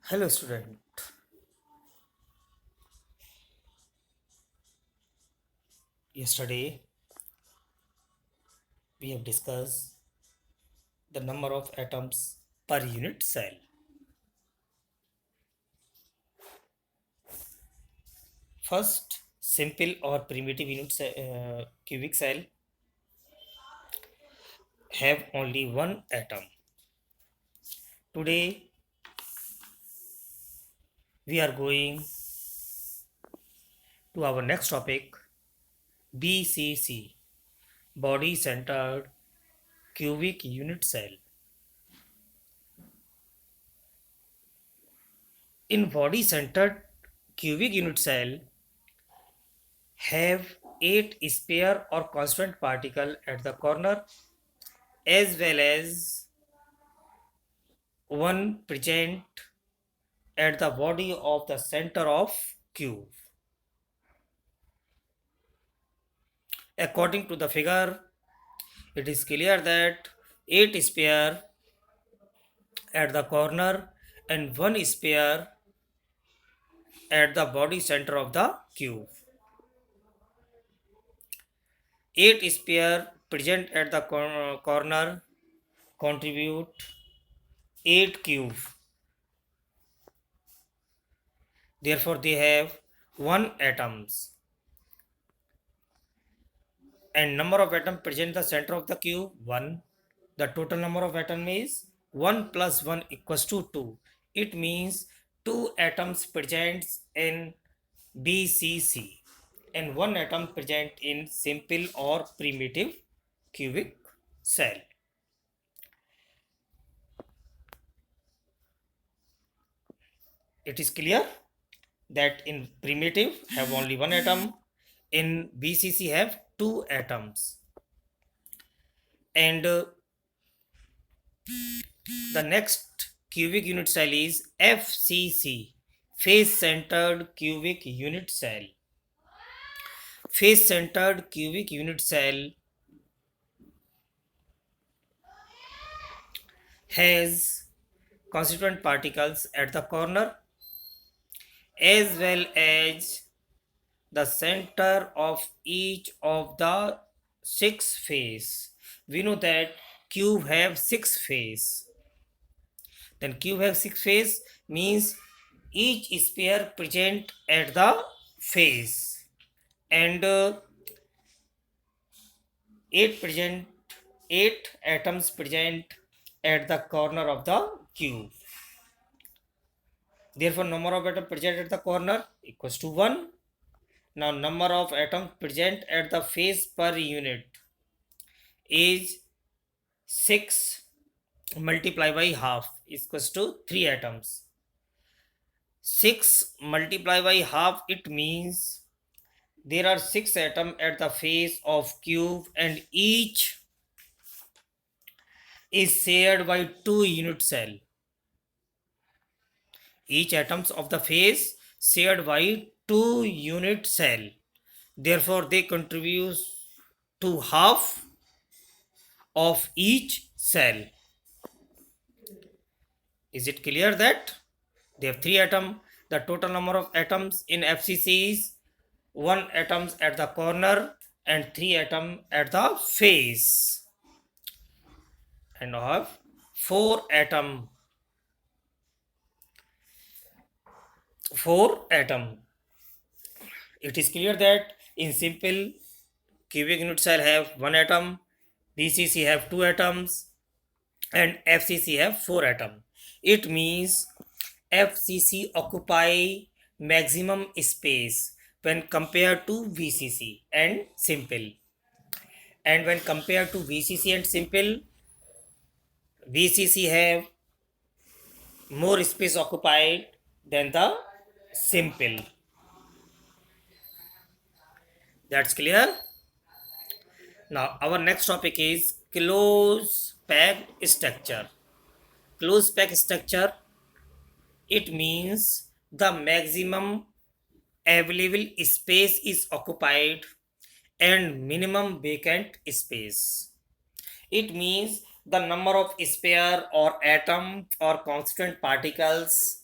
Hello student. Yesterday we have discussed the number of atoms per unit cell. First, simple or primitive cubic cell have only one atom. Today we are going to our next topic, BCC, body centered cubic unit cell. In body centered cubic unit cell have 8 spare or constant particle at the corner as well as one present at the body of the center of cube. According to the figure, it is clear that 8 sphere at the corner and one sphere at the body center of the cube. 8 sphere present at the corner contribute 8 cube. Therefore, they have 1 atoms. And number of atoms present the center of the cube 1. The total number of atoms is 1 plus 1 equals to 2. It means 2 atoms present in BCC and 1 atom present in simple or primitive cubic cell. It is clear that in primitive have only 1 atom, in BCC have 2 atoms. And the next cubic unit cell is FCC, face centered cubic unit cell. Face centered cubic unit cell has constituent particles at the corner as well as the center of each of the 6 face. We know that cube have 6 face. Then cube have 6 face means each sphere present at the face and 8 atoms present at the corner of the cube. Therefore, number of atoms present at the corner equals to 1. Now, number of atoms present at the face per unit is 6 multiplied by half equals to 3 atoms. 6 multiplied by half, it means there are 6 atoms at the face of cube and each is shared by 2 unit cell. Each atoms of the face shared by 2 unit cell. Therefore, they contribute to half of each cell. Is it clear that they have 3 atoms? The total number of atoms in FCC is 1 atoms at the corner and 3 atoms at the face. And I have 4 atom. 4 atom. It is clear that in simple cubic unit cell have 1 atom, BCC have 2 atoms and FCC have 4 atoms. It means FCC occupy maximum space when compared to BCC and simple. And when compared to BCC and simple, BCC have more space occupied than the simple. That's clear. Now our next topic is close packed structure. Close packed structure, it means the maximum available space is occupied and minimum vacant space. It means the number of sphere or atom or constant particles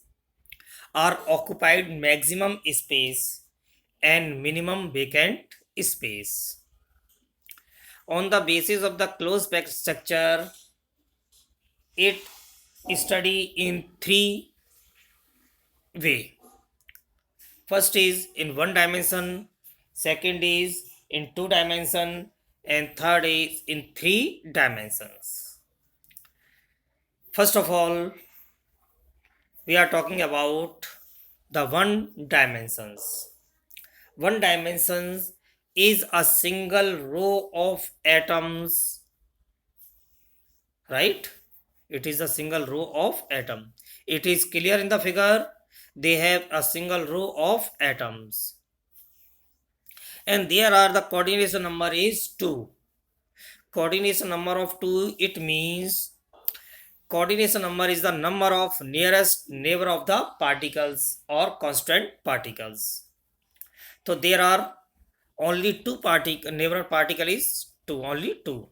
are occupied maximum space and minimum vacant space. On the basis of the closed packed structure, it study in three way. First is in one dimension, second is in two dimension, and third is in three dimensions. First of all, we are talking about the one dimensions. One dimensions is a single row of atoms, right? It is a single row of atom. It is clear in the figure. They have a single row of atoms, and there are the coordination number is 2. Coordination number of 2, it means coordination number is the number of nearest neighbor of the particles or constant particles. So there are only two neighbor particle is 2, only 2.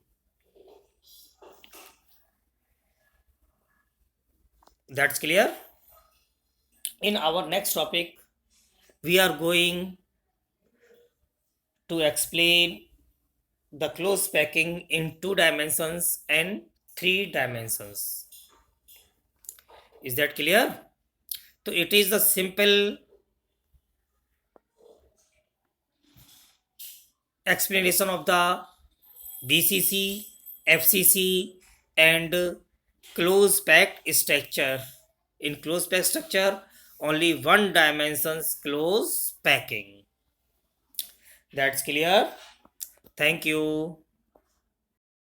That's clear. In our next topic, we are going to explain the close packing in 2 dimensions and 3 dimensions. Is that clear? So it is the simple explanation of the BCC, FCC and close packed structure. In close packed structure, only one dimensions close packing. That's clear. Thank you.